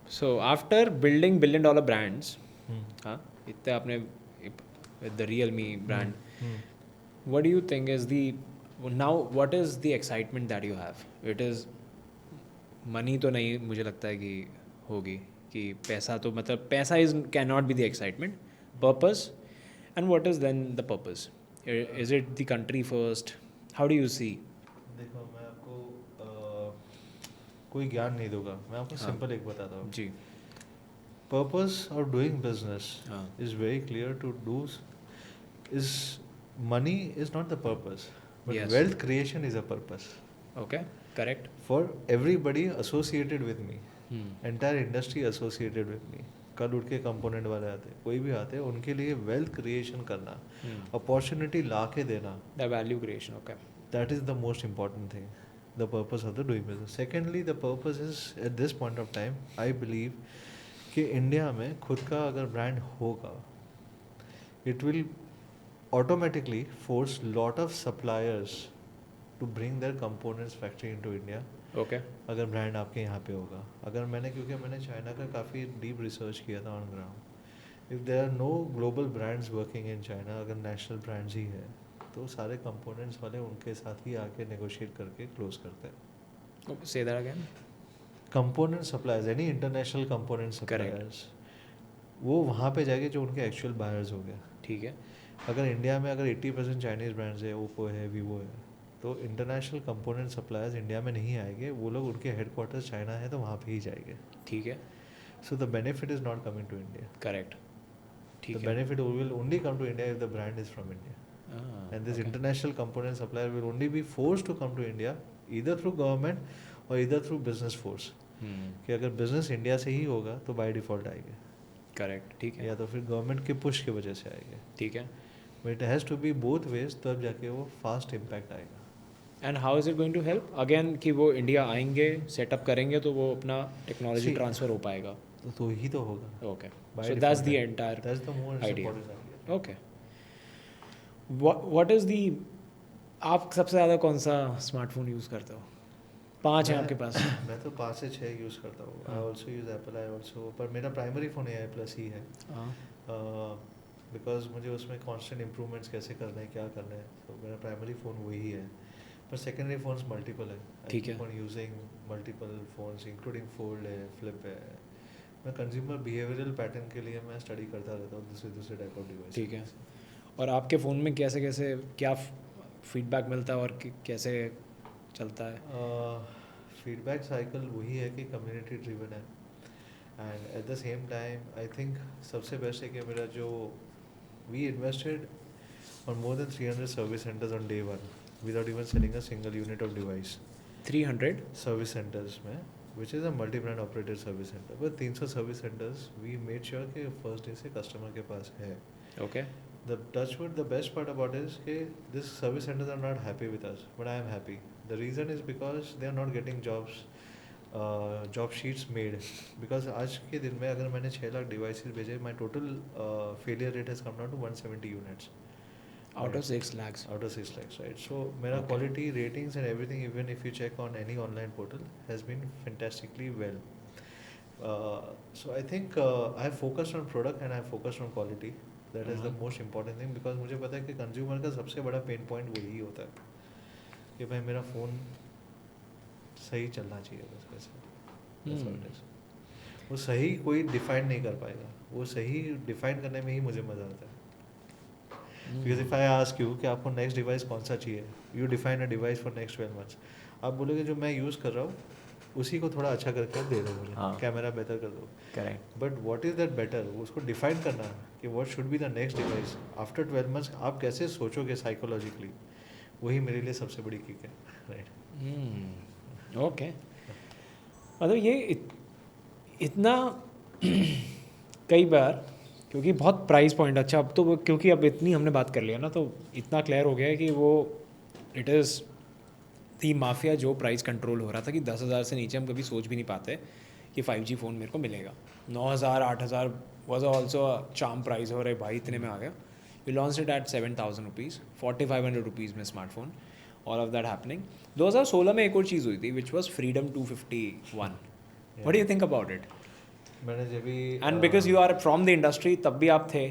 So after building $1 billion brands, हाँ इतने आपने with the Realme brand, what do you think is the now what is the excitement that you have? It is money तो नहीं मुझे लगता है कि होगी कि पैसा तो मतलब पैसा is cannot be the excitement, purpose, and what is then the purpose? Is it the country first? How do you see? देखो मैं आपको कोई ज्ञान नहीं दूंगा, मैं आपको सिंपल एक बताता हूँ. जी Purpose of doing business हाँ is very clear. To do is money is not the purpose, but Yes. wealth creation is a purpose okay correct for everybody associated with me. hmm. Entire industry associated with me. कल उठ के component वाले आते, कोई भी आते, उनके लिए वेल्थ क्रिएशन करना, अपॉर्चुनिटी ला के देना, The value creation okay that is the most important thing, the purpose of the doing business. Secondly, the purpose is at this point of time, I believe कि इंडिया में खुद का अगर brand होगा, it will automatically force lot of suppliers to bring their components factory into India. okay अगर brand आपके यहाँ पे होगा, अगर मैंने क्योंकि मैंने चाइना का काफ़ी डीप रिसर्च किया था on ground, if there are no global brands working in China, अगर नेशनल ब्रांड्स ही है तो सारे कंपोनेंट्स वाले उनके साथ ही आके नेगोशिएट करके क्लोज करते हैं. say that again component suppliers, any international component suppliers, वो वहाँ पे जाएंगे जो उनके एक्चुअल बायर्स हो गए. ठीक है अगर इंडिया में अगर 80% चाइनीज़ ब्रांड्स है, ओप्पो है, वीवो है, तो इंटरनेशनल कंपोनेंट सप्लायर्स इंडिया में नहीं आएंगे, वो लोग उनके हेडक्वार्टर्स चाइना है तो वहाँ पे ही जाएंगे. ठीक है so the benefit is not coming to India. Correct ठीक The है benefit will only come to India if the brand is from India. And this okay. international component supplier will only be forced to come to India either through government or either through business force. कि अगर business India से ही होगा तो by default आएंगे, correct ठीक है या तो फिर गवर्नमेंट के पुश की वजह से आएंगे. ठीक है but it has to be both ways, तब जाके वो फास्ट इम्पैक्ट आएगा. And how is it going to help again कि वो इंडिया आएंगे सेटअप करेंगे तो वो अपना टेक्नोलॉजी See, ट्रांसफ़र हो पाएगा तो ही तो होगा. Okay By so that's default, the entire that's the most idea. important idea. Okay what is the आप सबसे ज़्यादा कौन सा स्मार्टफोन यूज़ करते हो 5 हैं आपके पास मैं तो 5 से 6 यूज़ करता हूँ. I also use Apple, I also, पर मेरा प्राइमरी फ़ोन AI प्लस ही है. बिकॉज मुझे उसमें कांस्टेंट इम्प्रूवमेंट्स कैसे करना है, क्या करना है, तो मेरा प्राइमरी फ़ोन वही है. पर सेकेंडरी फ़ोन्स मल्टीपल है. ठीक है. Using multiple phones including fold है, फ्लिप है. मैं कंज्यूमर बिहेवियरल पैटर्न के लिए मैं स्टडी करता रहता हूँ दूसरे टाइप ऑफ डिवाइस. ठीक है. और आपके फ़ोन में कैसे कैसे क्या फीडबैक मिलता है और कैसे चलता है फीडबैक साइकिल वही है कि कम्युनिटी ड्रिवन है. And at the same time I think सबसे बेस्ट है कि मेरा जो we invested on more than 300 service centres on day one without even selling a single unit of device. 300 service centres में, which is a multi brand operated service centre, but 300 service centres we made sure कि first day से customer के पास है. Okay The touchwood, the best part about it is that these service centers are not happy with us, but I am happy. The reason is because they are not getting job sheets made. Because आज के दिन में अगर मैंने 6 lakh devices भेजे, my total failure rate has come down to 170 units. out of 6 lakhs Out of 6 lakhs, right? So मेरा quality ratings and everything, even if you check on any online portal, has been fantastically well. So I think I have focused on product and I have focused on quality. That is the most important thing. Because मुझे पता है कि consumer का सबसे बड़ा pain point वही होता है कि भाई मेरा फ़ोन सही चलना चाहिए. बस वैसे वो सही कोई डिफाइन नहीं कर पाएगा, वो सही डिफाइन करने में ही मुझे मज़ा आता है. Because if I ask you कि आपको नेक्स्ट डिवाइस कौन सा चाहिए, you define a device for next 12 months. आप बोलोगे जो मैं यूज़ कर रहा हूँ उसी को थोड़ा अच्छा करके दे दो मुझे, कैमरा बेहतर कर दो. Correct but what is that better, उसको डिफाइन करना कि what should be the next device after 12 months. आप कैसे सोचोगे साइकोलॉजिकली, वही मेरे लिए सबसे बड़ी किक है. राइट. ओके मतलब ये इतना कई बार क्योंकि बहुत प्राइस पॉइंट अच्छा अब तो क्योंकि अब इतनी हमने बात कर लिया ना तो इतना क्लियर हो गया है कि वो इट इज़ दी माफिया जो प्राइस कंट्रोल हो रहा था कि 10,000 से नीचे हम कभी सोच भी नहीं पाते कि 5G फ़ोन मेरे को मिलेगा. 9,000 8,000 वॉज ऑल्सो चार्म प्राइस हो रहे भाई इतने में आ गया. You launch it at 7,000 rupees 4,500 rupees में smartphone. All of that happening 2016 में एक और चीज़ हुई थी which was freedom 251. What do you think about it? मैंने जब भी and because you are from the industry, तब भी आप थे,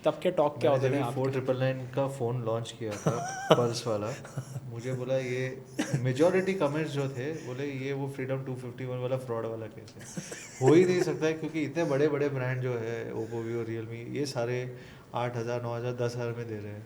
तब के टॉक क्या होते थे मैंने आपके? 4999 का फ़ोन लॉन्च किया था पल्स वाला, मुझे बोला ये मेजॉरिटी कमेंट्स जो थे बोले ये वो फ्रीडम 251 वाला फ्रॉड वाला केस है, हो ही नहीं सकता है क्योंकि इतने बड़े बड़े ब्रांड जो है ओप्पो वीवो रियलमी ये सारे 8,000 9,000 10,000 में दे रहे हैं,